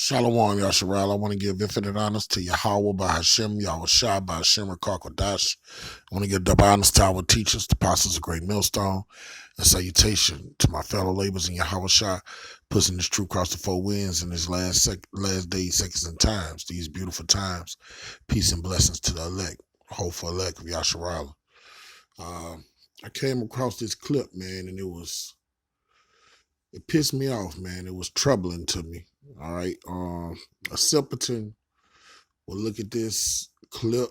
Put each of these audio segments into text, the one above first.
Shalom, Yasharal. I want to give infinite honors to Yahweh by Hashem, Yahushua by Hashem, Rakakwadash. I want to give double honors to our teachers, the apostles of Great Millstone, and salutation to my fellow laborers in Yahushua, pushing this truth across the four winds in these last days, seconds, and times, these beautiful times. Peace and blessings to the elect, hopeful elect of Yasharal. I came across this clip, man, and it pissed me off, man. It was troubling to me. All right. A simpleton will look at this clip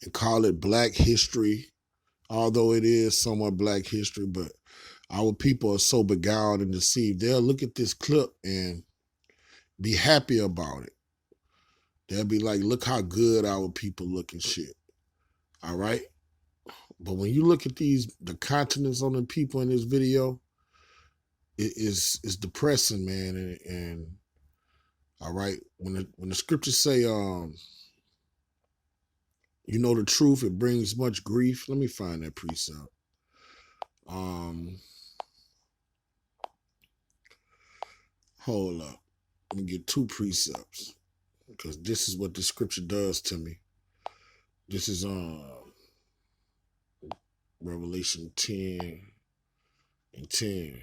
and call it Black history, although it is somewhat Black history, but our people are so beguiled and deceived. They'll look at this clip and be happy about it. They'll be like, look how good our people look and shit. All right. But when you look at the continents on the people in this video, it's depressing, man. And all right, when the scriptures say, you know the truth, it brings much grief. Let me find that precept. Hold up. Let me get two precepts, because this is what the scripture does to me. This is Revelation 10 and 10.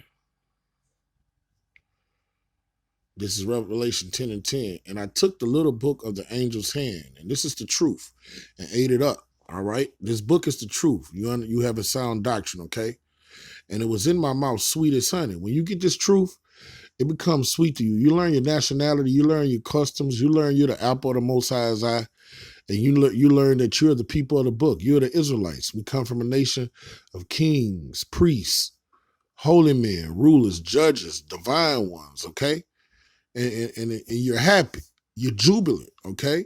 This is Revelation 10 and 10. And I took the little book of the angel's hand, and this is the truth, and ate it up. All right? This book is the truth. You have a sound doctrine, okay? And it was in my mouth sweet as honey. When you get this truth, it becomes sweet to you. You learn your nationality. You learn your customs. You learn you're the apple of the Most High's eye. And you learn that you're the people of the book. You're the Israelites. We come from a nation of kings, priests, holy men, rulers, judges, divine ones, okay? And you're happy. You're jubilant, okay?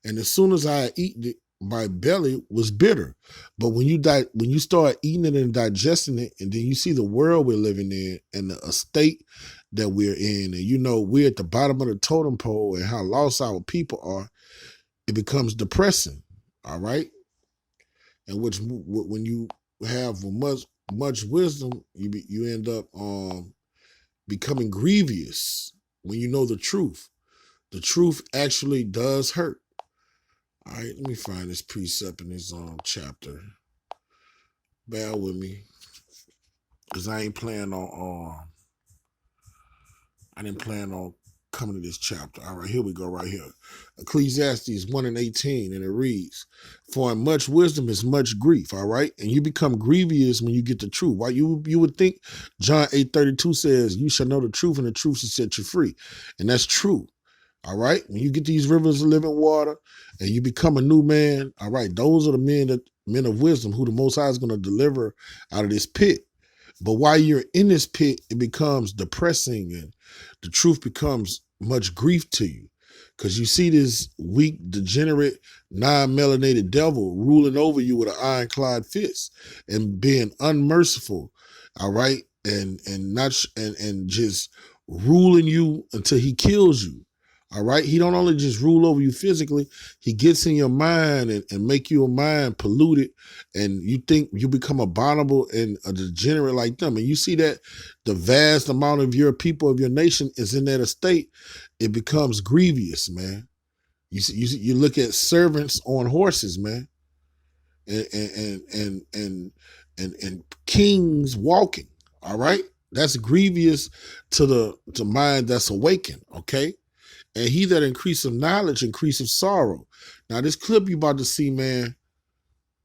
And as soon as I eat it, my belly was bitter. But when you start eating it and digesting it, and then you see the world we're living in and the estate that we're in, and you know we're at the bottom of the totem pole and how lost our people are, it becomes depressing, all right? And when you have much wisdom, you end up becoming grievous when you know the truth. The truth actually does hurt. All right, let me find this precept in this chapter. Bear with me, because I didn't plan on coming to this chapter. All right, here we go right here. Ecclesiastes 1 and 18, and it reads, for in much wisdom is much grief, all right? And you become grievous when you get the truth. Why you would think John 8:32 says, you shall know the truth, and the truth shall set you free. And that's true, all right? When you get these rivers of living water and you become a new man, all right, those are the men of wisdom who the Most High is going to deliver out of this pit. But while you're in this pit, it becomes depressing, and the truth becomes much grief to you, because you see this weak, degenerate, non-melanated devil ruling over you with an ironclad fist and being unmerciful, all right, and just ruling you until he kills you. All right. He don't only just rule over you physically, he gets in your mind and make your mind polluted, and you think you become abominable and a degenerate like them. And you see that the vast amount of your people, of your nation, is in that estate. It becomes grievous, man. You look at servants on horses, man, and kings walking. All right. That's grievous to the mind that's awakened. Okay. And he that increaseth knowledge increaseth sorrow. Now, this clip you about to see, man,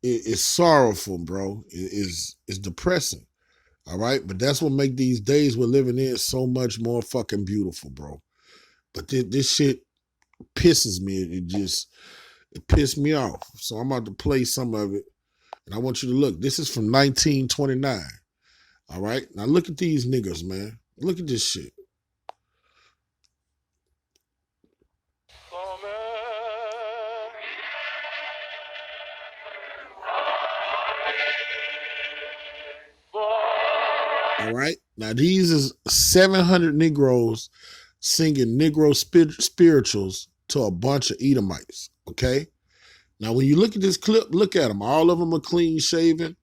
is sorrowful, bro. It's depressing. All right? But that's what make these days we're living in so much more fucking beautiful, bro. But this shit pisses me. It pissed me off. So I'm about to play some of it. And I want you to look. This is from 1929. All right? Now, look at these niggas, man. Look at this shit. All right. Now, these is 700 Negroes singing Negro spirituals to a bunch of Edomites. Okay. Now, when you look at this clip, look at them. All of them are clean shaven.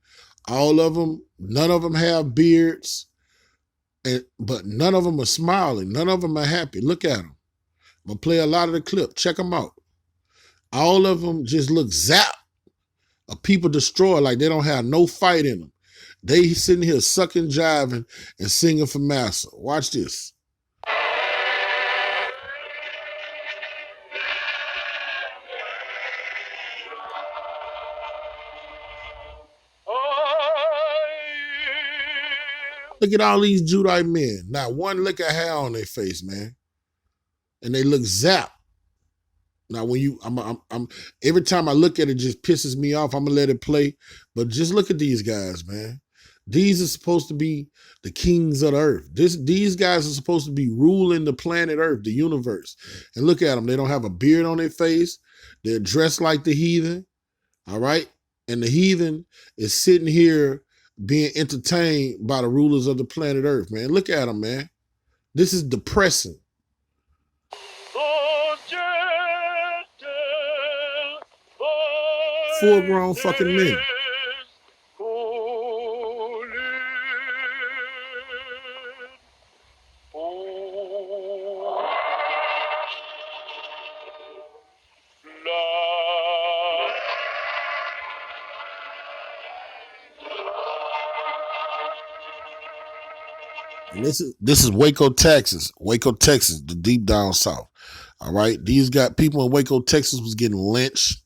All of them, none of them have beards. But none of them are smiling. None of them are happy. Look at them. I'm going to play a lot of the clip. Check them out. All of them just look zapped. People destroyed like they don't have no fight in them. They sitting here sucking, jiving, and singing for Massa. Watch this. Look at all these Judite men. Not one lick of hair on their face, man. And they look zapped. Now, when you, I'm every time I look at it, it just pisses me off. I'm gonna let it play, but just look at these guys, man. These are supposed to be the kings of the earth. These guys are supposed to be ruling the planet Earth, the universe. And look at them. They don't have a beard on their face. They're dressed like the heathen. All right, and the heathen is sitting here being entertained by the rulers of the planet Earth, man. Look at them, man. This is depressing. Full-grown fucking men. And this is Waco, Texas. Waco, Texas, the deep down south. All right. These people in Waco, Texas was getting lynched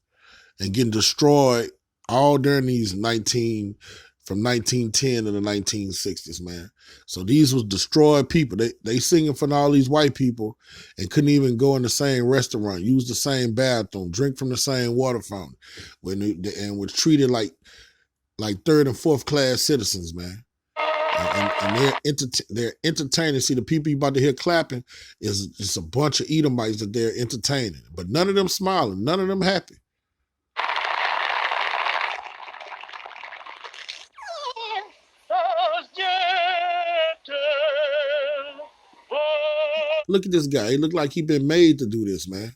and getting destroyed all during these from 1910 to the 1960s, man. So these was destroyed people. They singing for all these white people and couldn't even go in the same restaurant, use the same bathroom, drink from the same water fountain, and was treated like third and fourth class citizens, man. And they're entertaining. See, the people you about to hear clapping is just a bunch of Edomites that they're entertaining. But none of them smiling. None of them happy. Look at this guy. He look like he been made to do this, man.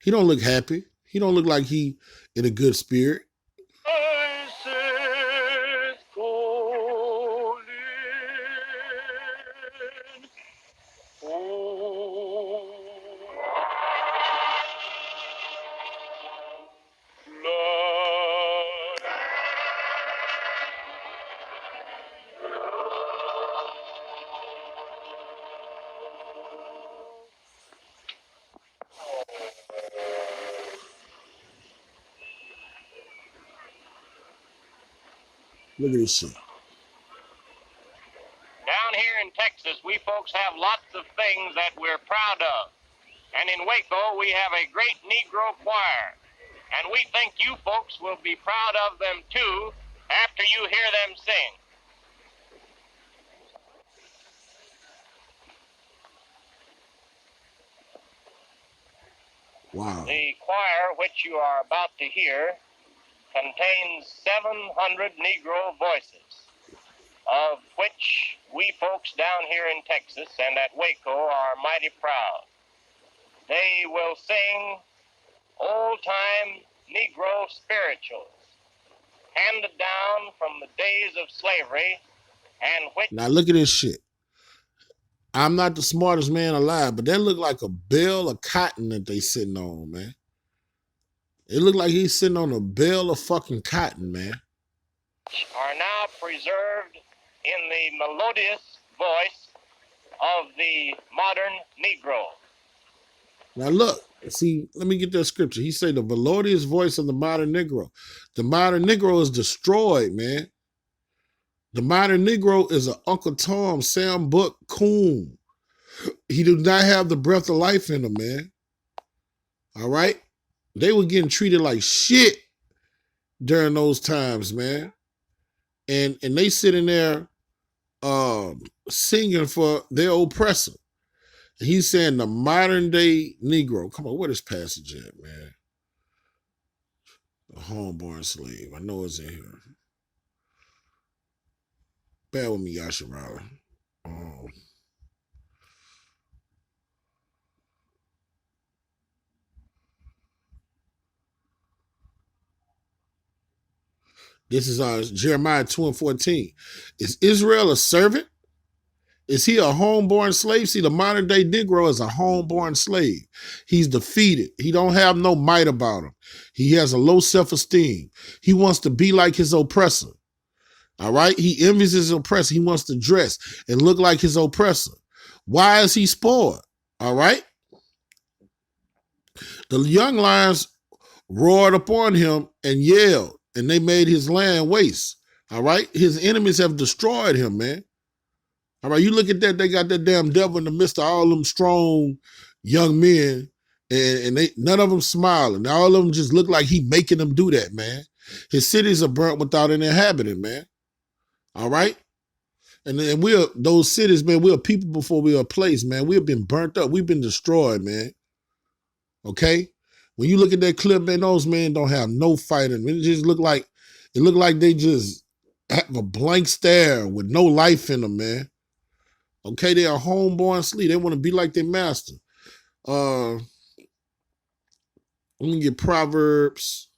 He don't look happy. He don't look like he in a good spirit. Look at this shit. Down here in Texas, we folks have lots of things that we're proud of. And in Waco, we have a great Negro choir. And we think you folks will be proud of them too after you hear them sing. Wow. The choir, which you are about to hear, contains 700 Negro voices, of which we folks down here in Texas and at Waco are mighty proud. They will sing old-time Negro spirituals, handed down from the days of slavery, and which... Now look at this shit. I'm not the smartest man alive, but that look like a bale of cotton that they sitting on, man. It look like he's sitting on a bale of fucking cotton, man. Are now preserved in the melodious voice of the modern Negro. Now look, see, let me get that scripture. He said the melodious voice of the modern Negro. The modern Negro is destroyed, man. The modern Negro is an Uncle Tom, Sam Buck coon. He does not have the breath of life in him, man. All right? They were getting treated like shit during those times, man. And they sitting there singing for their oppressor. He's saying the modern day Negro. Come on, where this passage at, man? The homeborn slave. I know it's in here. Bear with me, Yasharala. This is Jeremiah 2:14. Is Israel a servant? Is he a homeborn slave? See, the modern day Negro is a homeborn slave. He's defeated. He don't have no might about him. He has a low self-esteem. He wants to be like his oppressor. All right? He envies his oppressor. He wants to dress and look like his oppressor. Why is he spoiled? All right? The young lions roared upon him and yelled, and they made his land waste. All right? His enemies have destroyed him, man. All right, you look at that, they got that damn devil in the midst of all them strong young men, and they none of them smiling. All of them just look like he making them do that, man. His cities are burnt without an inhabitant, man. All right? And we're those cities, man, we're people before we are a place, man. We've been burnt up. We've been destroyed, man. Okay? When you look at that clip, man, those men don't have no fight in them. It just look like they just have a blank stare with no life in them, man. Okay, they are homeborn slave. They want to be like their master. Let me get Proverbs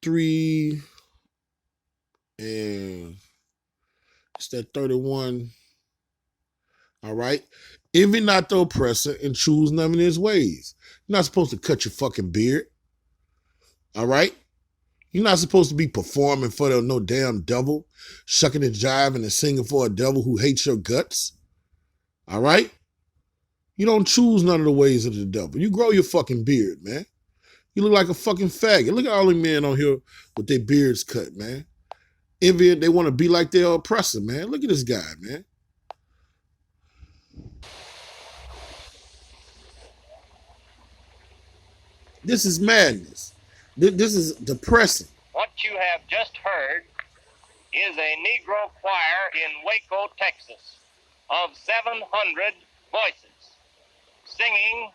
3 and it's that 31. All right. Envy not the oppressor and choose none of his ways. You're not supposed to cut your fucking beard. All right. You're not supposed to be performing for no damn devil, shucking and jiving and singing for a devil who hates your guts. All right? You don't choose none of the ways of the devil. You grow your fucking beard, man. You look like a fucking faggot. Look at all the men on here with their beards cut, man. Envy, they want to be like their oppressor, man. Look at this guy, man. This is madness. This is depressing. What you have just heard is a Negro choir in Waco, Texas, of 700 voices, singing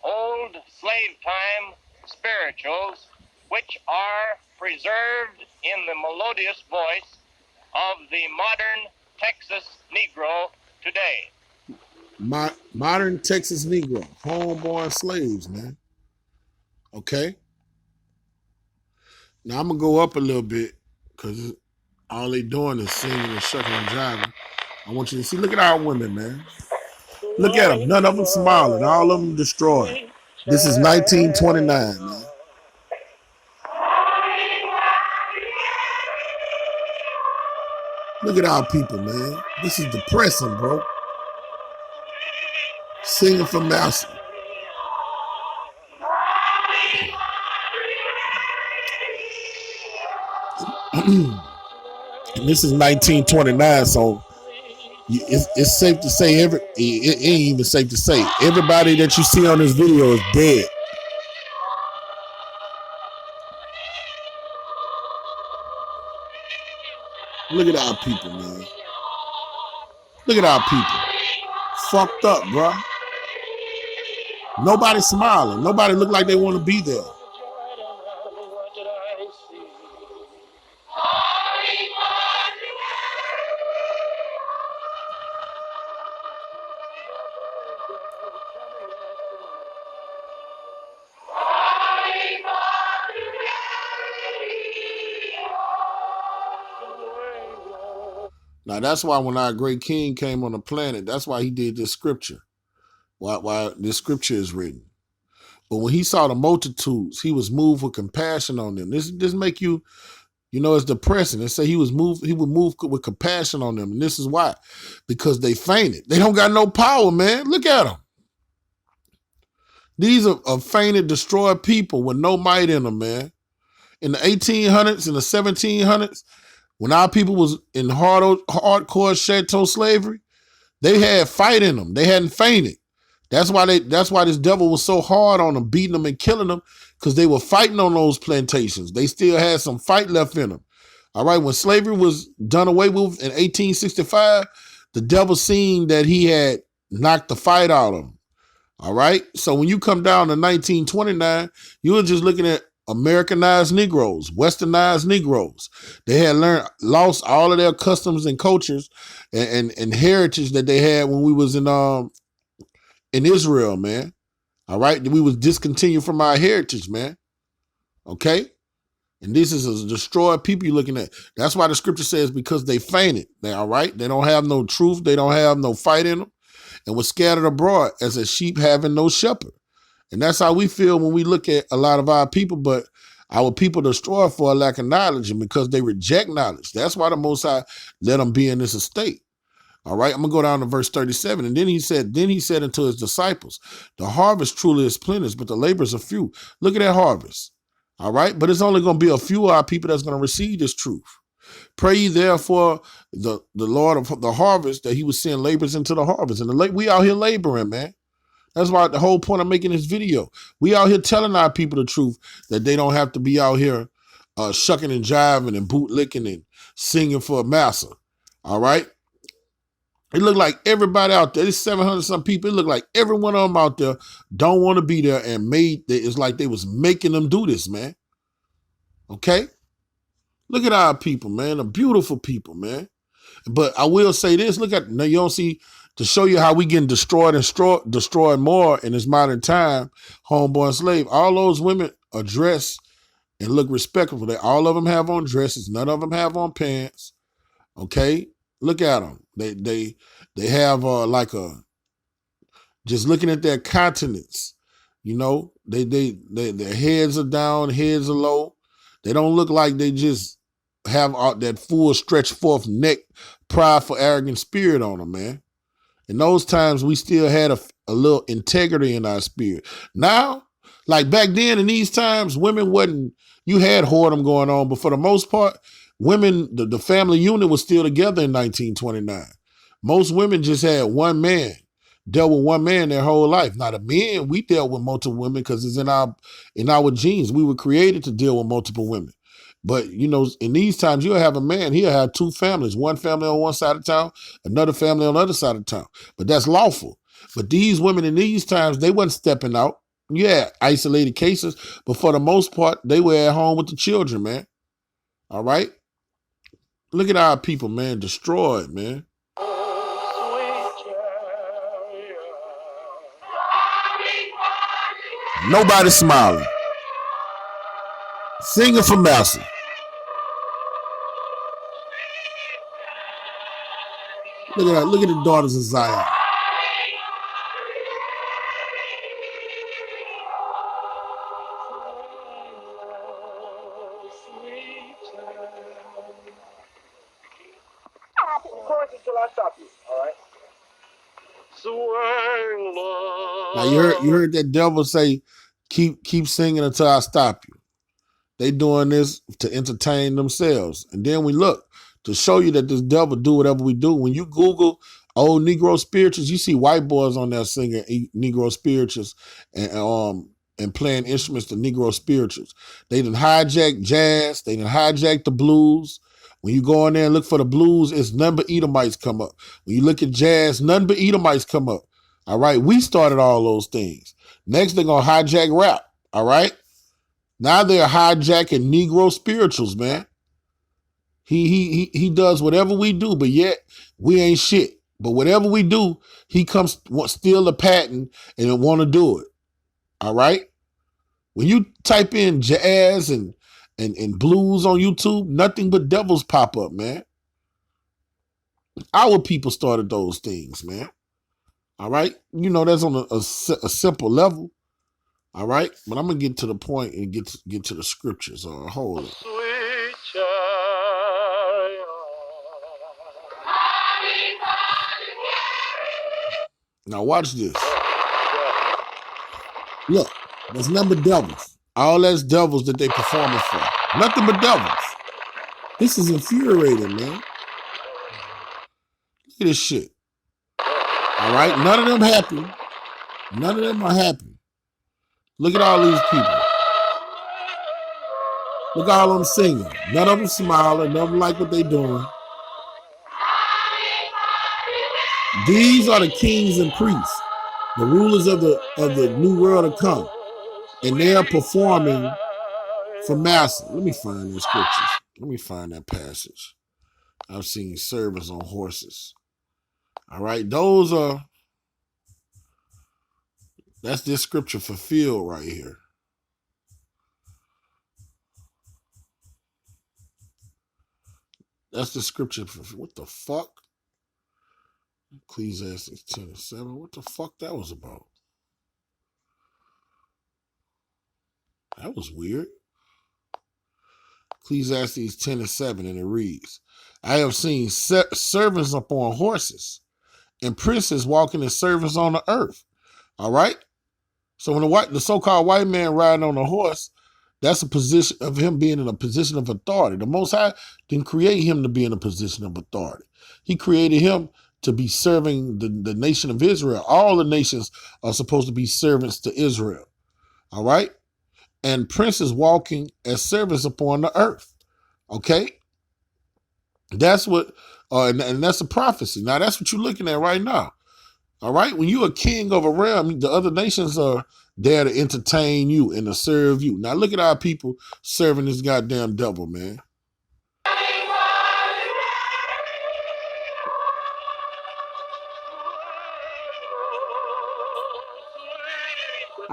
old slave time spirituals, which are preserved in the melodious voice of the modern Texas Negro today. Modern Texas Negro, homeborn slaves, man. Okay? Now I'm gonna go up a little bit because all they doing is singing and shucking and jiving. I want you to see. Look at our women, man. Look at them. None of them smiling. All of them destroyed. This is 1929, man. Look at our people, man. This is depressing, bro. Singing for Master. And this is 1929, so it's safe to say it ain't even safe to say everybody that you see on this video is dead. Look at our people, man. Look at our people. Fucked up, bro. Nobody smiling. Nobody look like they want to be there. Now, that's why when our great king came on the planet, that's why he did this scripture. Why this scripture is written. But when he saw the multitudes, he was moved with compassion on them. This make you, it's depressing. They say he would move with compassion on them. And this is why. Because they fainted. They don't got no power, man. Look at them. These are fainted, destroyed people with no might in them, man. In the 1800s and the 1700s, when our people was in hardcore chattel slavery, they had fight in them. They hadn't fainted. That's why this devil was so hard on them, beating them and killing them, because they were fighting on those plantations. They still had some fight left in them. All right, when slavery was done away with in 1865, the devil seen that he had knocked the fight out of them. All right, so when you come down to 1929, you were just looking at Americanized Negroes, Westernized Negroes. They had lost all of their customs and cultures and heritage that they had when we was in Israel, man. All right, we was discontinued from our heritage, man. Okay, And this is a destroyed people you're looking at. That's why the scripture says because they fainted. They all right. They don't have no truth. They don't have no fight in them. And were scattered abroad as a sheep having no shepherd. And that's how we feel when we look at a lot of our people, but our people destroyed for a lack of knowledge and because they reject knowledge. That's why the Most High let them be in this estate. All right, I'm going to go down to verse 37. And then he said unto his disciples, the harvest truly is plenteous, but the laborers are few. Look at that harvest. All right, but it's only going to be a few of our people that's going to receive this truth. Pray ye therefore the Lord of the harvest that he would send laborers into the harvest. And we out here laboring, man. That's why the whole point of making this video. We out here telling our people the truth that they don't have to be out here shucking and jiving and bootlicking and singing for a massa. All right? It looked like everybody out there, there's 700 some people, it looked like every one of them out there don't want to be there and it's like they was making them do this, man. Okay? Look at our people, man. The beautiful people, man. But I will say this, look at, now you don't see, to show you how we getting destroyed more in this modern time, homeborn slave. All those women are dressed and look respectable. All of them have on dresses. None of them have on pants. Okay? Look at them. They have just looking at their countenance, you know, their heads are down, heads are low. They don't look like they just have that full stretch forth neck, prideful, arrogant spirit on them, man. In those times, we still had a little integrity in our spirit. Now, like back then in these times, women you had whoredom going on, but for the most part, women, the family unit was still together in 1929. Most women just had one man, dealt with one man their whole life. Now the men, we dealt with multiple women because it's in our genes. We were created to deal with multiple women. But, you know, in these times, you'll have a man, he'll have two families, one family on one side of town, another family on the other side of town. But that's lawful. But these women in these times, they wasn't stepping out. Yeah, isolated cases. But for the most part, they were at home with the children, man. All right? Look at our people, man, destroyed, man. Nobody smiling. Singing for Master. Look at that. Look at the daughters of Zion. Until I stop you, all right? Swing low. Now you heard that devil say, keep singing until I stop you. They doing this to entertain themselves. And then we look to show you that this devil do whatever we do. When you Google old Negro spirituals, you see white boys on there singing Negro spirituals and playing instruments to Negro spirituals. They done hijacked jazz. They done hijacked the blues. When you go in there and look for the blues, it's none but Edomites come up. When you look at jazz, none but Edomites come up. All right, we started all those things. Next, they're going to hijack rap. All right? Now they're hijacking Negro spirituals, man. He does whatever we do, but yet we ain't shit. But whatever we do, he comes steal the patent and want to do it. All right? When you type in jazz and blues on YouTube, nothing but devils pop up, man. Our people started those things, man. All right? You know, that's on a simple level. All right? But I'm going to get to the point and get to the scriptures. Hold it. Sweet child. Now watch this. Look, there's nothing but devils. All that's devils that they performing for. Nothing but devils. This is infuriating, man. Look at this shit. All right? None of them happy. None of them are happy. Look at all these people. Look at all of them singing. None of them smiling. None of them like what they doing. These are the kings and priests, the rulers of the new world to come. And they're performing for Master. Let me find those scriptures. Let me find that passage. I've seen servants on horses. All right, that's this scripture fulfilled right here. That's the scripture. What the fuck? Ecclesiastes 10:7. What the fuck that was about? That was weird. Ecclesiastes 10:7, and it reads, I have seen servants upon horses and princes walking as servants on the earth. All right? So when the so-called white man riding on a horse, that's a position of him being in a position of authority. The Most High didn't create him to be in a position of authority. He created him to be serving the nation of Israel. All the nations are supposed to be servants to Israel. All right? And princes walking as servants upon the earth. Okay? That's what, and that's a prophecy. Now, that's what you're looking at right now. All right? When you're a king of a realm, the other nations are there to entertain you and to serve you. Now, look at our people serving this goddamn devil, man.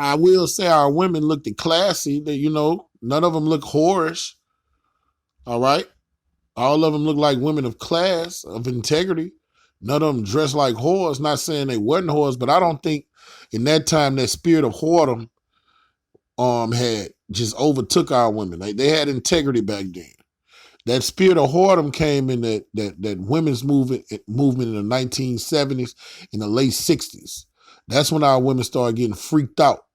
I will say our women looked classy. That, you know, none of them look whorish. All right? All of them look like women of class, of integrity. None of them dress like whores. Not saying they wasn't whores, but I don't think in that time that spirit of whoredom had just overtook our women. They had integrity back then. That spirit of whoredom came in that women's movement in the 1970s, in the late 60s. That's when our women started getting freaked out.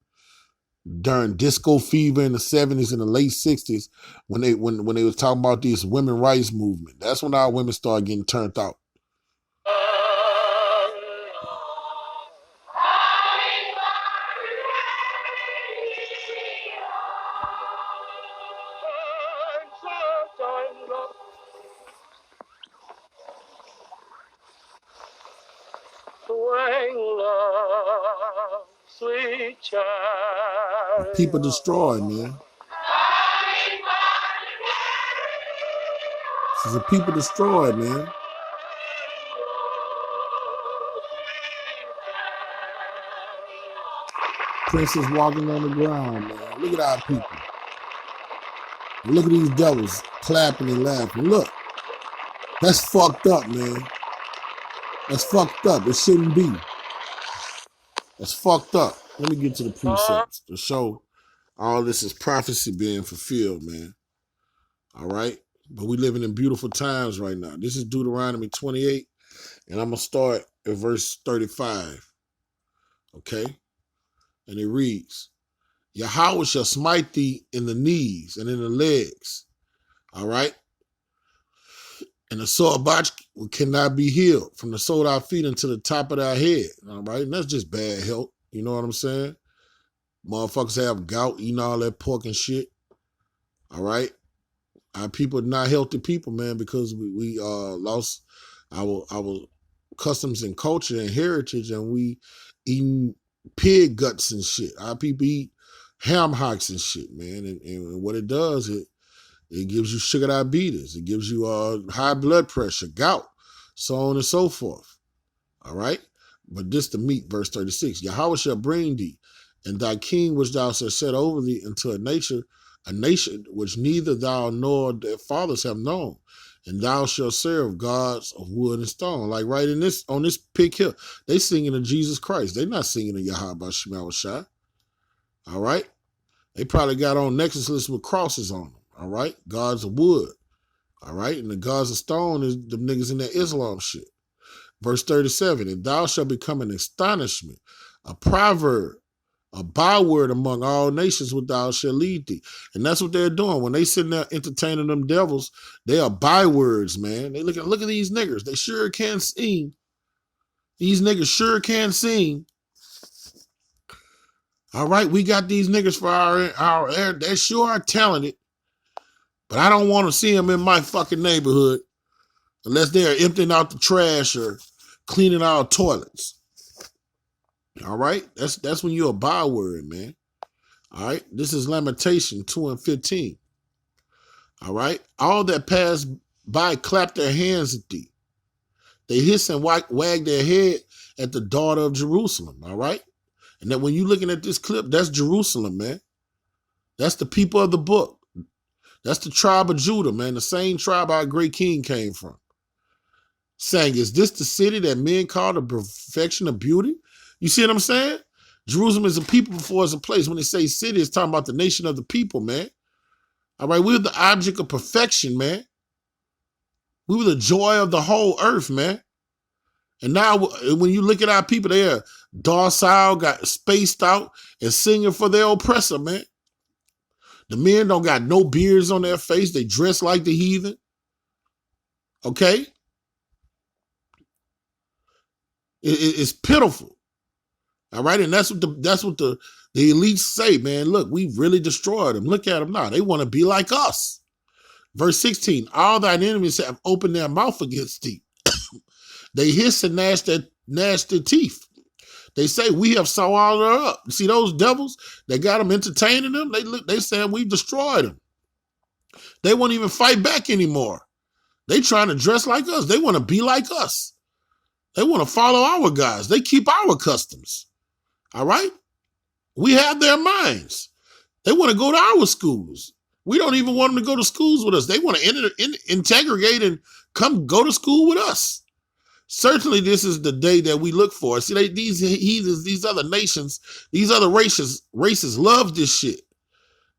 During disco fever in the 70s and the late 60s, when they was talking about this women rights movement, that's when our women started getting turned out. Sweet child. People destroyed, man. This is a people destroyed, man. Princes walking on the ground, man. Look at our people. Look at these devils clapping and laughing. Look. That's fucked up, man. That's fucked up. It shouldn't be. That's fucked up. Let me get to the precepts to show all this is prophecy being fulfilled, man. All right? But we living in beautiful times right now. This is Deuteronomy 28, and I'm going to start at verse 35. Okay? And it reads, Yahweh shall smite thee in the knees and in the legs. All right? And the sore botch cannot be healed from the sole of our feet unto the top of our head. All right? And that's just bad health. You know what I'm saying? Motherfuckers have gout, eating all that pork and shit. All right? Our people are not healthy people, man, because we lost our customs and culture and heritage, and we eating pig guts and shit. Our people eat ham hocks and shit, man. And what it does, it gives you sugar diabetes. It gives you high blood pressure, gout, so on and so forth. All right? But this the meat, verse 36. Yahweh shall bring thee, and thy king which thou shalt set over thee into a nation which neither thou nor their fathers have known. And thou shalt serve gods of wood and stone. Like right in this, on this pic here, they singing of Jesus Christ. They not singing of Yahweh Shema Shai. All right? They probably got on necklaces with crosses on them. All right? Gods of wood. All right? And the gods of stone is the niggas in that Islam shit. Verse 37, and thou shalt become an astonishment, a proverb, a byword among all nations which thou shalt lead thee. And that's what they're doing. When they sitting there entertaining them devils, they are bywords, man. They look at these niggers. They sure can sing. These niggas sure can sing. All right, we got these niggas for our they sure are talented. But I don't want to see them in my fucking neighborhood unless they're emptying out the trash or cleaning our toilets. All right? That's when you're a byword, man. All right? This is Lamentations 2:15. All right? All that pass by clap their hands at thee. They hiss and wag their head at the daughter of Jerusalem. All right? And then when you're looking at this clip, that's Jerusalem, man. That's the people of the book. That's the tribe of Judah, man. The same tribe our great king came from. Saying, is this the city that men call the perfection of beauty? You see what I'm saying? Jerusalem is a people before it's a place. When they say city, it's talking about the nation of the people, man. All right, we're the object of perfection, man. We were the joy of the whole earth, man. And now when you look at our people, they are docile, got spaced out, and singing for their oppressor, man. The men don't got no beards on their face. They dress like the heathen. Okay? It's pitiful. All right? And that's what the elites say, man. Look, we really destroyed them. Look at them now. They want to be like us. Verse 16, all thine enemies have opened their mouth against thee. They hiss and gnash their teeth. They say, we have swallowed her up. See those devils that got them entertaining them? They saying we've destroyed them. They won't even fight back anymore. They trying to dress like us. They want to be like us. They want to follow our guys. They keep our customs. All right? We have their minds. They want to go to our schools. We don't even want them to go to schools with us. They want to integrate and come go to school with us. Certainly, this is the day that we look for. See, these heathens, these other nations, these other races love this shit.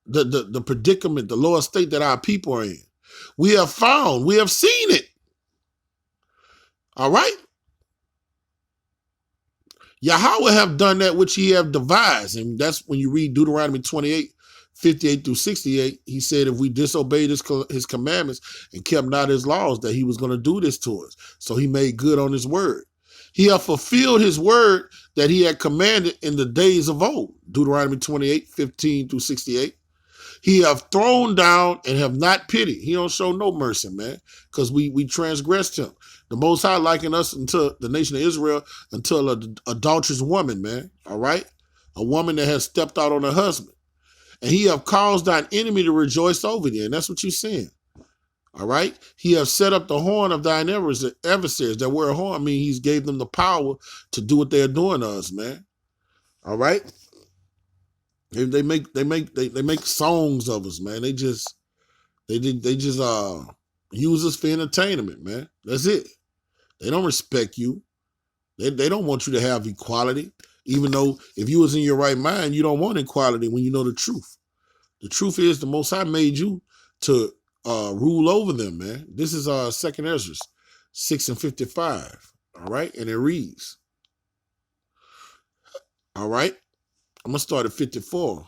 The predicament, the lower state that our people are in. We have seen it. All right? Yahweh have done that which he have devised. And that's when you read Deuteronomy 28, 58 through 68. He said if we disobeyed his commandments and kept not his laws, that he was going to do this to us. So he made good on his word. He have fulfilled his word that he had commanded in the days of old. Deuteronomy 28, 15 through 68. He have thrown down and have not pitied. He don't show no mercy, man, because we transgressed him. The Most High likened us unto the nation of Israel until an adulterous woman, man, all right? A woman that has stepped out on her husband. And he have caused thine enemy to rejoice over thee. And that's what you're saying, all right? He have set up the horn of thine adversaries. That word horn means he's gave them the power to do what they're doing to us, man, all right? They make songs of us, man. They just use us for entertainment, man. That's it. They don't respect you. They don't want you to have equality, even though if you was in your right mind, you don't want equality when you know the truth. The truth is the Most High made you to rule over them, man. This is 2nd Esdras 6 and 55, all right? And it reads, all right? I'm going to start at 54.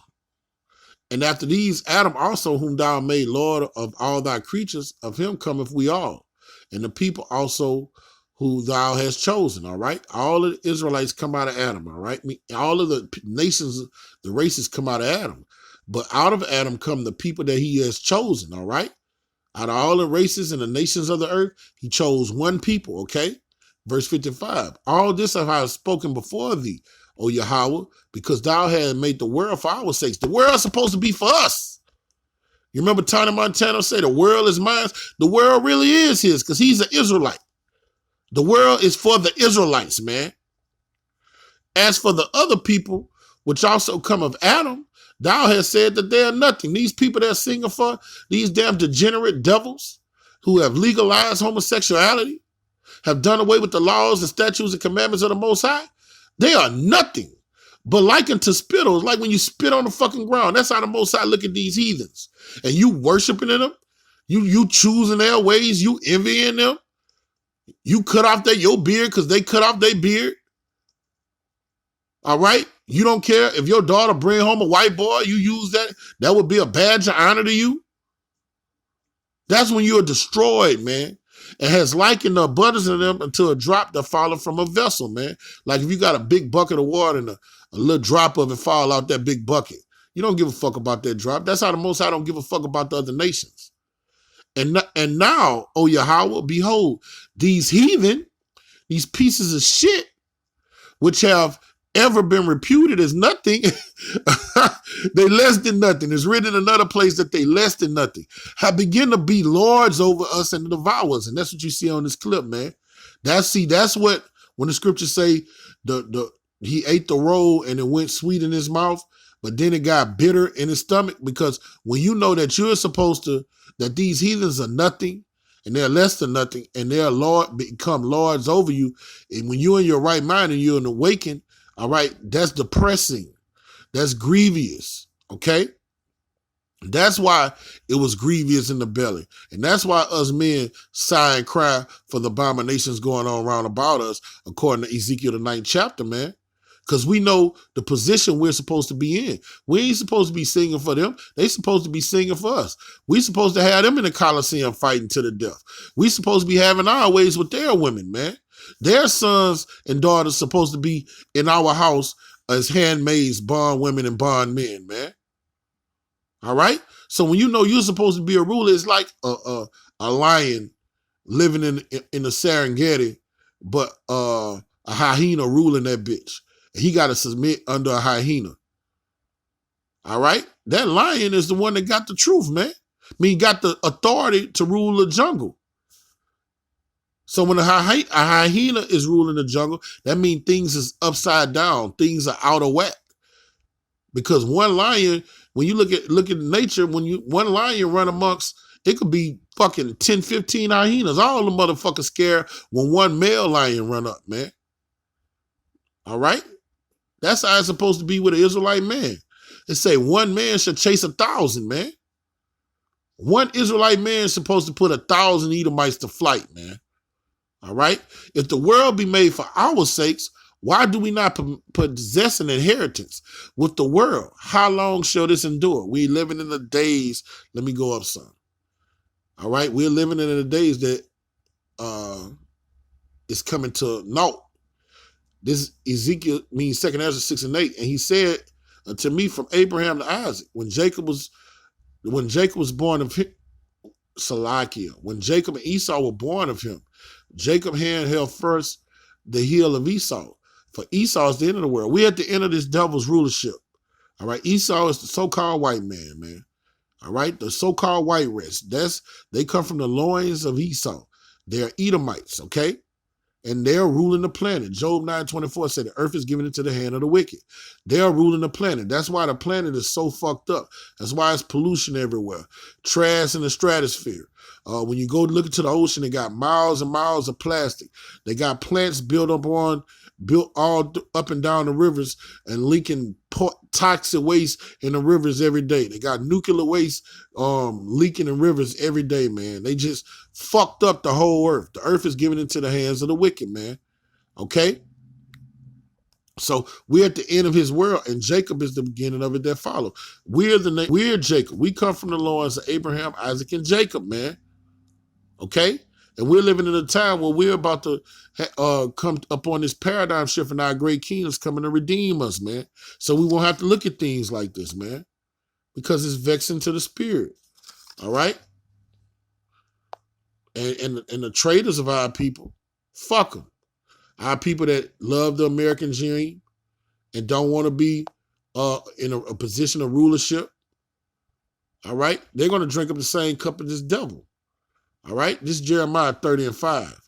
And after these, Adam also, whom thou made Lord of all thy creatures, of him cometh we all. And the people also who thou hast chosen, all right? All of the Israelites come out of Adam, all right? All of the nations, the races come out of Adam. But out of Adam come the people that he has chosen, all right? Out of all the races and the nations of the earth, he chose one people, okay? Verse 55, all this have I spoken before thee, O Yahweh, because thou hast made the world for our sakes. The world is supposed to be for us. You remember Tony Montana say, the world is mine? The world really is his because he's an Israelite. The world is for the Israelites, man. As for the other people, which also come of Adam, thou hast said that they are nothing. These people that are singing for, these damn degenerate devils who have legalized homosexuality, have done away with the laws and statutes and commandments of the Most High, they are nothing but likened to spittle. It's like when you spit on the fucking ground. That's how the Most High look at these heathens. And you worshiping them, you choosing their ways, you envying them. You cut off your beard because they cut off their beard. All right? You don't care if your daughter bring home a white boy, you use that. That would be a badge of honor to you. That's when you're destroyed, man. It has likened the abundance of them until a drop that falleth from a vessel, man. Like if you got a big bucket of water and a little drop of it fall out that big bucket. You don't give a fuck about that drop. That's how the Most High don't give a fuck about the other nations. And now, O Yahweh, behold, these heathen, these pieces of shit, which have ever been reputed as nothing, they less than nothing. It's written in another place that they less than nothing, have begun to be lords over us and devour us. And that's what you see on this clip, man. That's what, when the scriptures say he ate the roll and it went sweet in his mouth, But then it got bitter in his stomach, because when you know that you're supposed to, that these heathens are nothing and they're less than nothing, and they're Lord, become lords over you, and when you're in your right mind and you're in awakened, all right, that's depressing. That's grievous. Okay? That's why it was grievous in the belly. And that's why us men sigh and cry for the abominations going on around about us, according to Ezekiel the 9th chapter, man. Because we know the position we're supposed to be in. We ain't supposed to be singing for them. They supposed to be singing for us. We supposed to have them in the Coliseum fighting to the death. We supposed to be having our ways with their women, man. Their sons and daughters supposed to be in our house as handmaids, bond women, and bond men, man. All right? So when you know you're supposed to be a ruler, it's like a lion living in the Serengeti, but a hyena ruling that bitch. He got to submit under a hyena. All right? That lion is the one that got the truth, man. I mean, he got the authority to rule the jungle. So when a hyena is ruling the jungle, that means things is upside down. Things are out of whack. Because one lion, when you look at nature, one lion run amongst, it could be fucking 10, 15 hyenas. All the motherfuckers scared when one male lion run up, man. All right? That's how it's supposed to be with an Israelite man. They say one man should chase 1,000, man. One Israelite man is supposed to put 1,000 Edomites to flight, man. All right? If the world be made for our sakes, why do we not possess an inheritance with the world? How long shall this endure? We living in the days, let me go up some. All right? We're living in the days that is coming to naught. This Ezekiel means 2 Esdras 6 and 8. And he said to me from Abraham to Isaac, when Jacob was born of him, Salakia, when Jacob and Esau were born of him, Jacob's hand held first the heel of Esau. For Esau is the end of the world. We had to enter this devil's rulership. All right. Esau is the so-called white man. All right. The so-called white race. They come from the loins of Esau. They're Edomites. Okay. And they're ruling the planet. Job 9:24 said the earth is given into the hand of the wicked. They're ruling the planet. That's why the planet is so fucked up. That's why it's pollution everywhere. Trash in the stratosphere. When you go look into the ocean, they got miles and miles of plastic. They got plants built all up and down the rivers and leaking toxic waste in the rivers every day. They got nuclear waste leaking in rivers every day, man. They just fucked up the whole earth. The earth is given into the hands of the wicked, man. Okay? So we're at the end of his world, and Jacob is the beginning of it that follow. We're Jacob. We come from the loins of Abraham, Isaac, and Jacob, man. Okay? And we're living in a time where we're about to come up on this paradigm shift, and our great king is coming to redeem us, man. So we won't have to look at things like this, man, because it's vexing to the spirit. All right? And the traitors of our people, fuck them. Our people that love the American dream and don't want to be in a position of rulership, all right? They're going to drink up the same cup of this devil. All right? This is Jeremiah 30 and 5.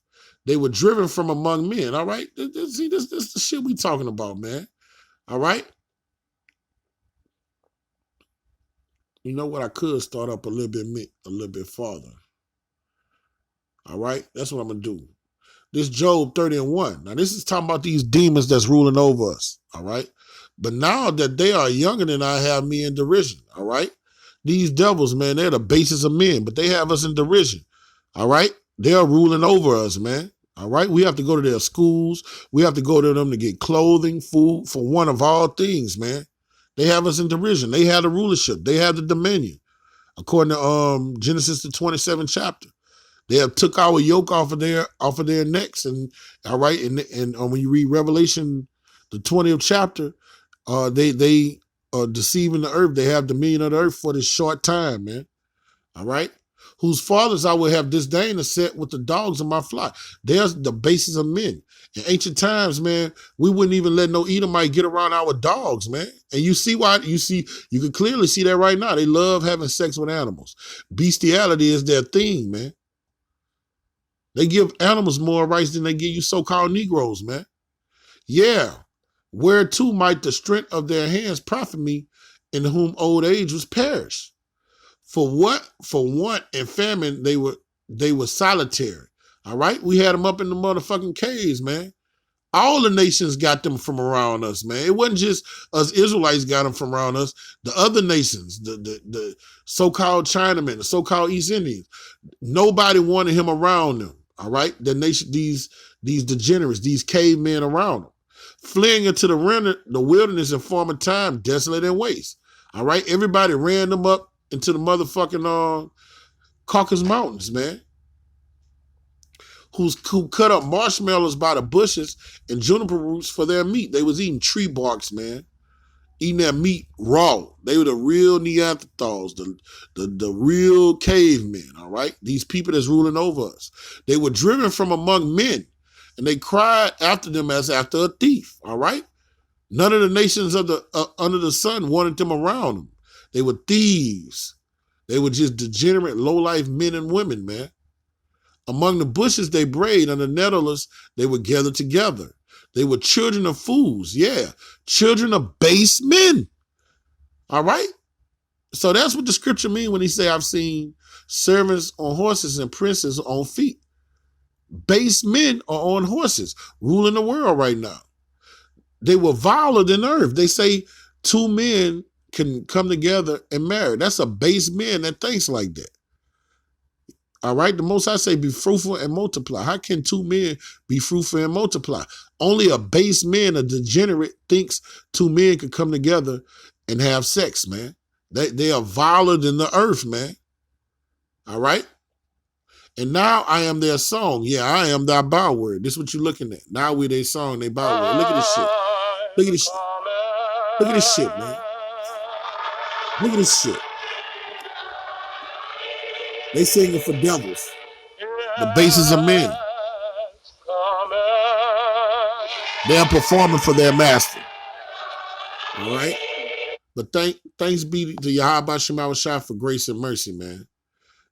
They were driven from among men. All right? See, this is the shit we talking about, man. All right? You know what? I could start up a little bit farther. All right? That's what I'm going to do. This Job 30 and 1. Now, this is talking about these demons that's ruling over us. All right? But now that they are younger than I, have me in derision. All right? These devils, man, they're the basis of men, but they have us in derision. All right? They're ruling over us, man. All right? We have to go to their schools. We have to go to them to get clothing, food, for one of all things, man. They have us in derision. They have the rulership. They have the dominion. According to Genesis the 27th chapter. They have took our yoke off of their necks. And all right, and when you read Revelation the 20th chapter, they are deceiving the earth. They have dominion of the earth for this short time, man. All right? Whose fathers I will have disdain to set with the dogs of my flock. There's the basis of men. In ancient times, man, we wouldn't even let no Edomite get around our dogs, man. And you see why? You can clearly see that right now. They love having sex with animals. Bestiality is their thing, man. They give animals more rights than they give you so-called Negroes, man. Yeah. Whereto might the strength of their hands profit me, in whom old age was perished. For what? For want and famine, they were solitary. All right? We had them up in the motherfucking caves, man. All the nations got them from around us, man. It wasn't just us Israelites got them from around us. The other nations, the so-called Chinamen, the so-called East Indians, nobody wanted him around them. All right, the nation, these degenerates, these cavemen around them, fleeing into the wilderness in former time, desolate and waste. All right, everybody ran them up into the motherfucking Caucasus Mountains, man. Who cut up marshmallows by the bushes and juniper roots for their meat. They was eating tree barks, man. Eating their meat raw. They were the real Neanderthals, the real cavemen, all right? These people that's ruling over us. They were driven from among men, and they cried after them as after a thief, all right? None of the nations of the under the sun wanted them around them. They were thieves. They were just degenerate, low-life men and women, man. Among the bushes they brayed, and the nettlers they were gathered together. They were children of fools, yeah, children of base men. All right? So that's what the scripture means when he say, I've seen servants on horses and princes on feet. Base men are on horses, ruling the world right now. They were viler than earth. They say two men can come together and marry. That's a base man that thinks like that. All right, the Most High say, be fruitful and multiply. How can two men be fruitful and multiply? Only a base man, a degenerate, thinks two men could come together and have sex, man. They are viler than the earth, man. All right? And now I am their song. Yeah, I am thy byword. This is what you're looking at. Now we their song, they byword. Look at this shit. Look at this shit. Look at this shit, man. Look at this shit. They singing for devils. The bases of men. They are performing for their master. All right? But thanks be to Yahweh Shema Shai for grace and mercy, man.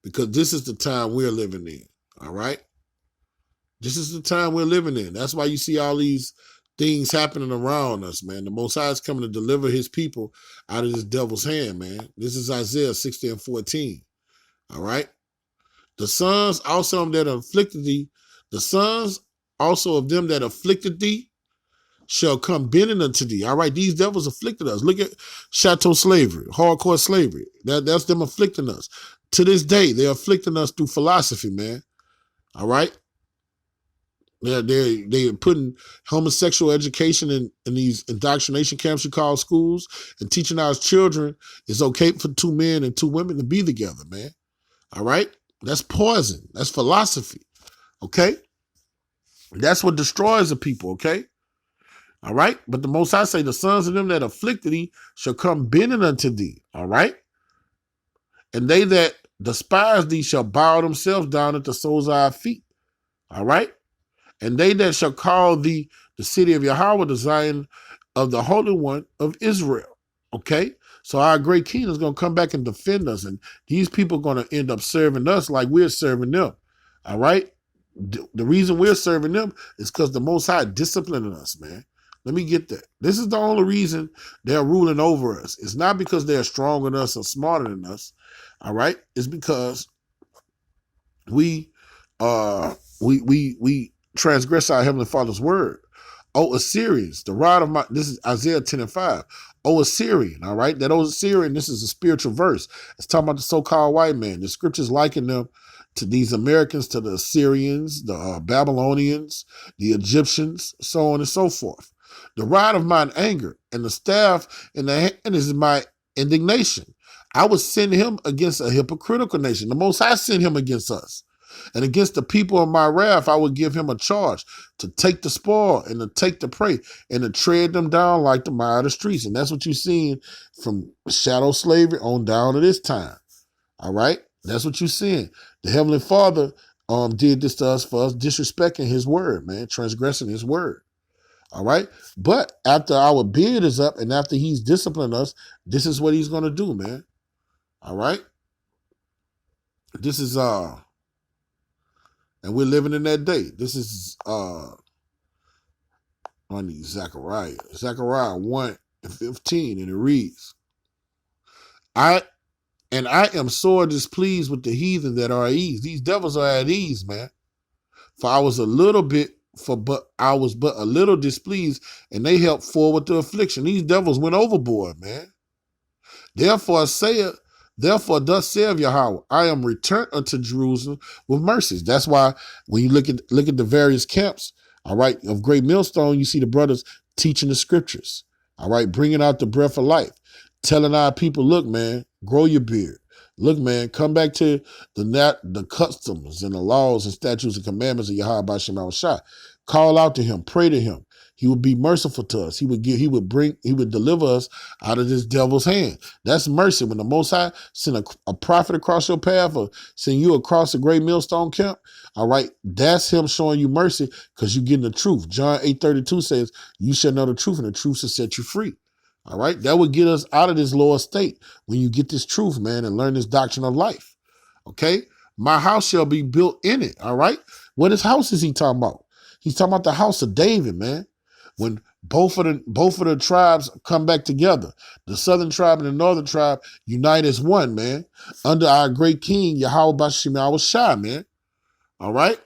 Because this is the time we're living in. All right? This is the time we're living in. That's why you see all these things happening around us, man. The Most High is coming to deliver his people out of this devil's hand, man. This is Isaiah 60 and 14. All right? The sons also of them that afflicted thee, the sons also of them that afflicted thee shall come bending unto thee. All right, these devils afflicted us. Look at chattel slavery, hardcore slavery. That's them afflicting us. To this day, they're afflicting us through philosophy, man. All right? They're putting homosexual education in these indoctrination camps you call schools and teaching our children it's okay for two men and two women to be together, man. All right? That's poison. That's philosophy. Okay? That's what destroys the people, okay? All right? But the Most High say, the sons of them that afflicted thee shall come bending unto thee. All right? And they that despise thee shall bow themselves down at the soles of our feet. All right? And they that shall call thee the city of Yahweh, the Zion of the Holy One of Israel. Okay? So our great king is going to come back and defend us. And these people are going to end up serving us like we're serving them. All right? The reason we're serving them is because the Most High disciplining us, man. Let me get that. This is the only reason they're ruling over us. It's not because they're stronger than us or smarter than us. All right? It's because we transgress our Heavenly Father's word. O Assyrians, the rod of my, this is Isaiah 10 and 5. O Assyrian, all right? That O Assyrian, this is a spiritual verse. It's talking about the so-called white man. The scriptures liken them to these Americans, to the Assyrians, the Babylonians, the Egyptians, so on and so forth. The rod of mine anger and the staff in the hand is my indignation. I would send him against a hypocritical nation. The Most High sent him against us. And against the people of my wrath, I would give him a charge to take the spoil and to take the prey and to tread them down like the mire of the streets. And that's what you're seeing from shadow slavery on down to this time. All right? That's what you're seeing. The Heavenly Father did this to us for us disrespecting his word, man, transgressing his word. All right? But after our beard is up and after he's disciplined us, this is what he's going to do, man. All right? This is, and we're living in that day. This is, I need Zechariah. Zechariah 1 and 15, and it reads, I am sore displeased with the heathen that are at ease. These devils are at ease, man. For I was I was but a little displeased, and they helped forward the affliction. These devils went overboard, man. Therefore therefore thus saith Yahweh, I am returned unto Jerusalem with mercies. That's why when you look at the various camps, all right, of Great Millstone, you see the brothers teaching the scriptures, all right, bringing out the breath of life, telling our people, look, man, grow your beard. Look, man, come back to the customs and the laws and statutes and commandments of Yahweh by Shema Shai. Call out to him, pray to him. He would be merciful to us. He would deliver us out of this devil's hand. That's mercy. When the Most High send a prophet across your path or send you across a great millstone camp, all right, that's him showing you mercy because you're getting the truth. John 8:32 says, you shall know the truth and the truth shall set you free. All right, that would get us out of this lower state when you get this truth, man, and learn this doctrine of life. Okay, my house shall be built in it. All right, what house is he talking about? He's talking about the house of David, man. When both of the tribes come back together, the southern tribe and the northern tribe unite as one, man, under our great king Yahweh Bashim Shai, man. All right.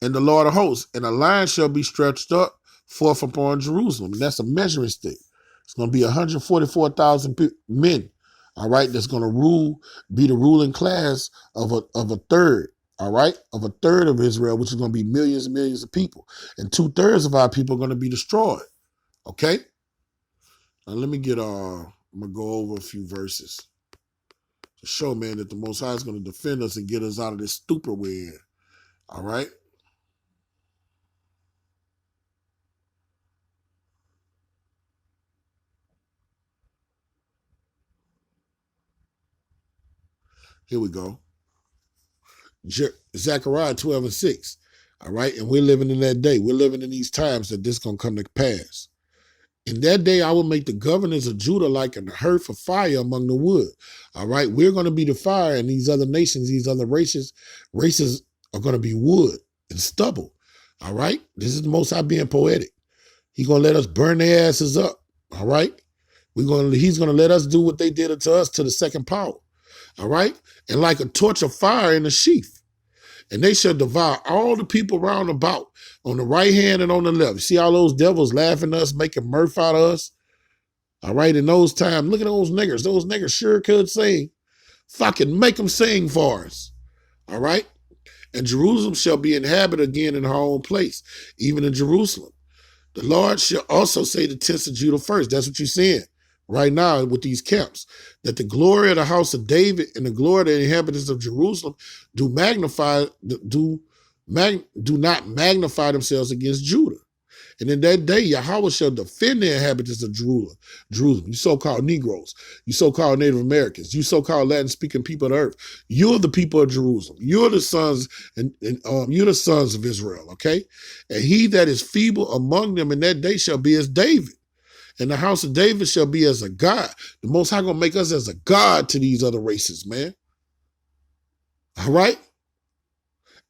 And the Lord of hosts, and a line shall be stretched up forth upon Jerusalem. And that's a measuring stick. It's going to be 144,000 men, all right, that's going to be the ruling class of a third, all right, of a third of Israel, which is going to be millions and millions of people. And 2/3 of our people are going to be destroyed, okay? Now let me I'm going to go over a few verses to show, man, that the Most High is going to defend us and get us out of this stupor we're in, all right? Here we go. Zechariah 12:6. All right. And we're living in that day. We're living in these times that this is going to come to pass. In that day, I will make the governors of Judah like a hearth of fire among the wood. All right. We're going to be the fire, and these other nations, these other races are going to be wood and stubble. All right. This is the Most High being poetic. He's going to let us burn their asses up. All right. He's going to let us do what they did to us to the second power. All right. And like a torch of fire in a sheath. And they shall devour all the people round about on the right hand and on the left. You see all those devils laughing at us, making mirth out of us? All right. In those times, look at those niggers. Those niggers sure could sing. Fucking make them sing for us. All right. And Jerusalem shall be inhabited again in her own place, even in Jerusalem. The Lord shall also say the tents of Judah first. That's what you're saying right now with these camps, that the glory of the house of David and the glory of the inhabitants of Jerusalem do not magnify themselves against Judah. And in that day, Yahweh shall defend the inhabitants of Jerusalem, you so-called Negroes, you so-called Native Americans, you so-called Latin-speaking people of the earth. You're the people of Jerusalem. You're the sons you're the sons of Israel, okay? And he that is feeble among them in that day shall be as David. And the house of David shall be as a God. The Most High gonna make us as a God to these other races, man. All right?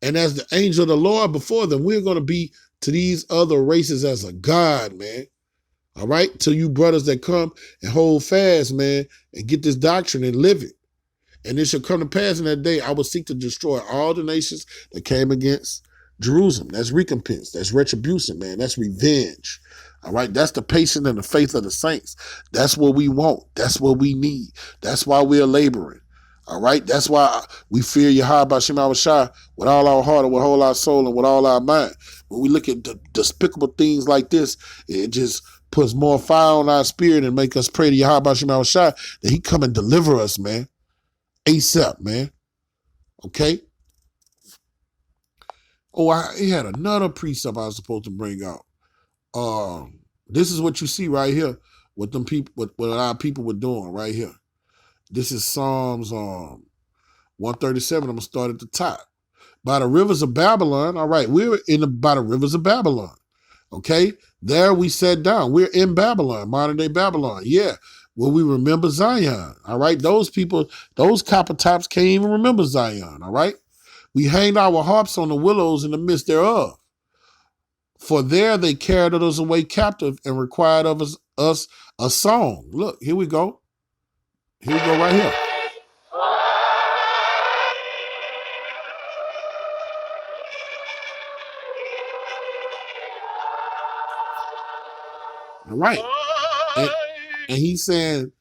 And as the angel of the Lord before them, we're gonna be to these other races as a God, man. All right? To you brothers that come and hold fast, man, and get this doctrine and live it. And it shall come to pass in that day, I will seek to destroy all the nations that came against Jerusalem. That's recompense. That's retribution, man. That's revenge. All right, that's the patience and the faith of the saints. That's what we want. That's what we need. That's why we're laboring. All right, that's why we fear Yahweh Bashim Shai with all our heart and with all our soul and with all our mind. When we look at the despicable things like this, it just puts more fire on our spirit and make us pray to Yahweh Bashim Shai that he come and deliver us, man. ASAP, man. Okay? Oh, he had another precept I was supposed to bring out. This is what you see right here, what them people, what our people were doing right here. This is Psalms 137. I'm gonna start at the top. By the rivers of Babylon. All right, we're by the rivers of Babylon. Okay, there we sat down. We're in Babylon, modern day Babylon. Yeah, well, we remember Zion. All right, those people, those copper tops can't even remember Zion. All right, we hanged our harps on the willows in the midst thereof. For there they carried us away captive and required of us a song. Look, here we go. Here we go right here. All right. And he's saying,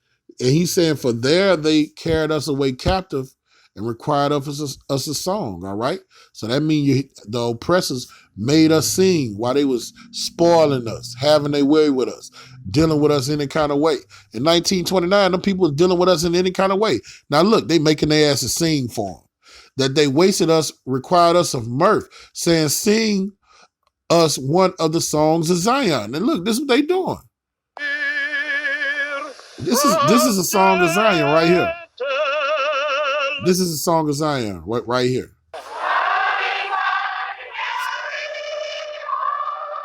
for there they carried us away captive and required of us a song. All right. So that means the oppressors made us sing while they was spoiling us, having their way with us, dealing with us in any kind of way. In 1929, them people was dealing with us in any kind of way. Now look, they making their asses sing for them. That they wasted us, required us of mirth, saying, sing us one of the songs of Zion. And look, this is what they doing. This is a song of Zion right here. This is a song of Zion right here.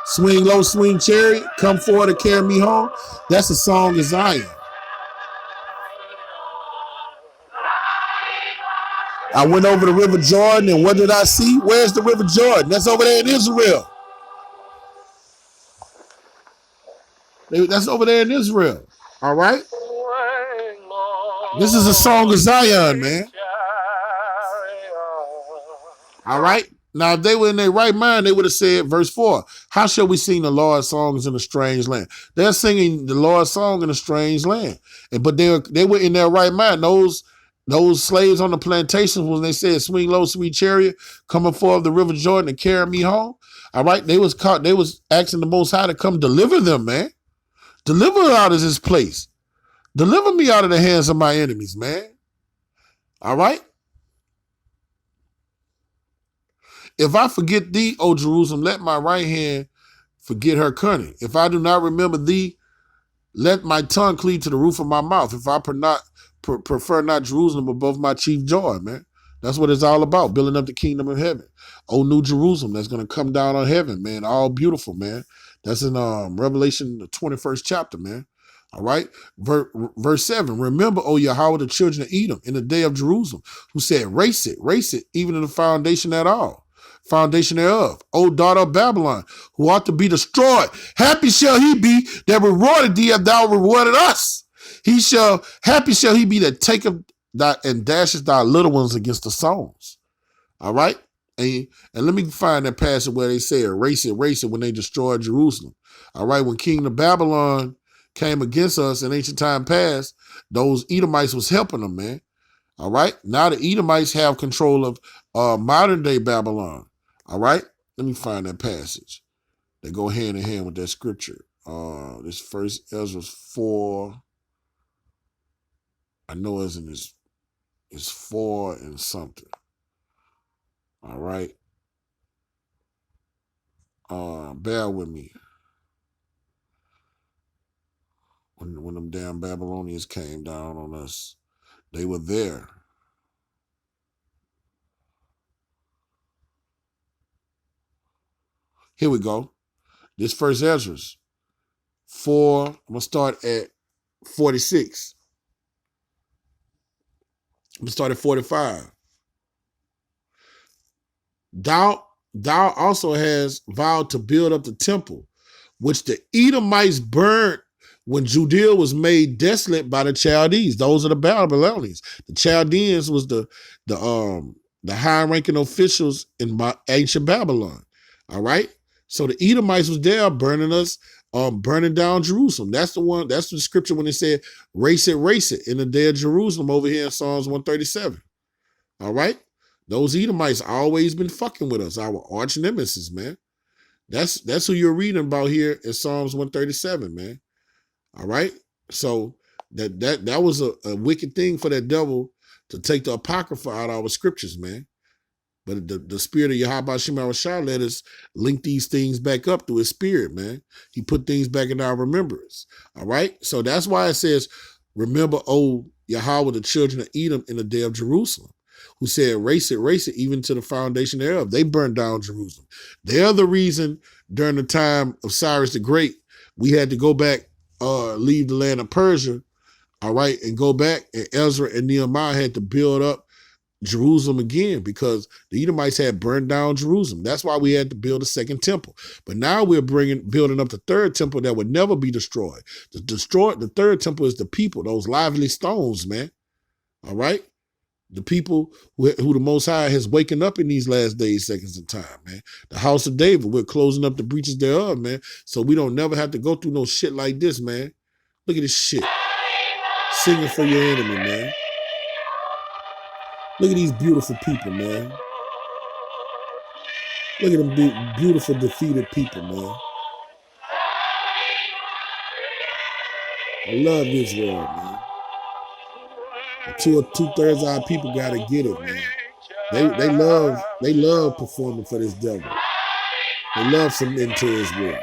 Swing low, swing chariot, come forward and carry me home. That's a song of Zion. I went over the River Jordan, and what did I see? Where's the River Jordan? That's over there in Israel. That's over there in Israel. All right? This is a song of Zion, man. All right? Now, if they were in their right mind, they would have said, verse 4, how shall we sing the Lord's songs in a strange land? They're singing the Lord's song in a strange land. But they were in their right mind. Those slaves on the plantations, when they said, swing low, sweet chariot, coming forth the River Jordan and carry me home. All right? They was asking the Most High to come deliver them, man. Deliver out of this place. Deliver me out of the hands of my enemies, man. All right? If I forget thee, O Jerusalem, let my right hand forget her cunning. If I do not remember thee, let my tongue cleave to the roof of my mouth. If I prefer not Jerusalem above my chief joy, man. That's what it's all about, building up the kingdom of heaven. Oh, New Jerusalem that's going to come down on heaven, man. All beautiful, man. That's in Revelation, the 21st chapter, man. All right. Verse 7, remember, O Yahweh, the children of Edom in the day of Jerusalem, who said, race it, even in the foundation thereof. O daughter of Babylon, who ought to be destroyed. Happy shall he be that rewarded thee, as thou rewarded us. Happy shall he be that taketh and dasheth thy little ones against the stones. All right? And let me find that passage where they say, race it when they destroyed Jerusalem. All right? When King of Babylon came against us in ancient time past, those Edomites was helping them, man. All right? Now the Edomites have control of modern day Babylon. All right? Let me find that passage. They go hand in hand with that scripture. This first Esdras 4. I know it's 4 and something. All right? Bear with me. When them damn Babylonians came down on us, they were there. Here we go. This first Esdras 4. I'm going to start at 46. I'm going to start at 45. Thou also has vowed to build up the temple, which the Edomites burnt when Judea was made desolate by the Chaldees. Those are the Babylonians. The Chaldeans was the high-ranking officials in ancient Babylon. All right? So the Edomites was there burning down Jerusalem. That's the scripture when it said, race it in the day of Jerusalem over here in Psalms 137. All right? Those Edomites always been fucking with us, our arch nemesis, man. That's who you're reading about here in Psalms 137, man. All right? So that was a wicked thing for that devil to take the Apocrypha out of our scriptures, man. But the spirit of Yahweh Shem Rashah let us link these things back up through his spirit, man. He put things back in our remembrance. All right? So that's why it says, remember, O Yahweh, the children of Edom in the day of Jerusalem, who said, race it, even to the foundation thereof. They burned down Jerusalem. They're the reason during the time of Cyrus the Great, we had to go back, leave the land of Persia, all right, and go back, and Ezra and Nehemiah had to build up Jerusalem again, because the Edomites had burned down Jerusalem. That's why we had to build a second temple. But now we're building up the third temple that would never be destroyed. The third temple is the people, those lively stones, man. All right? The people who the Most High has waken up in these last days, seconds, and time, man. The house of David, we're closing up the breaches thereof, man. So we don't never have to go through no shit like this, man. Look at this shit. Singing for your enemy, man. Look at these beautiful people, man. Look at them beautiful defeated people, man. I love this world, man. Two-thirds of our people gotta get it, man. They love performing for this devil. They love submitting to his will.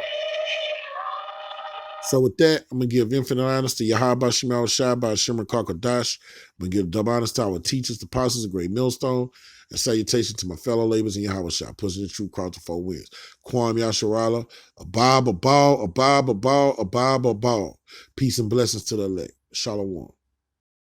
So with that, I'm going to give infinite honors to Yahweh Shemal Shai by Shimmer Kakadash. I'm going to give double honors to our teachers, the apostles, the great millstone, and salutation to my fellow laborers in Yahweh Shai, pushing the truth across the four winds. Kwam Yasharala, Abab, Abal, Abab, Abal, Abab, Abal. Peace and blessings to the elect. Shalom.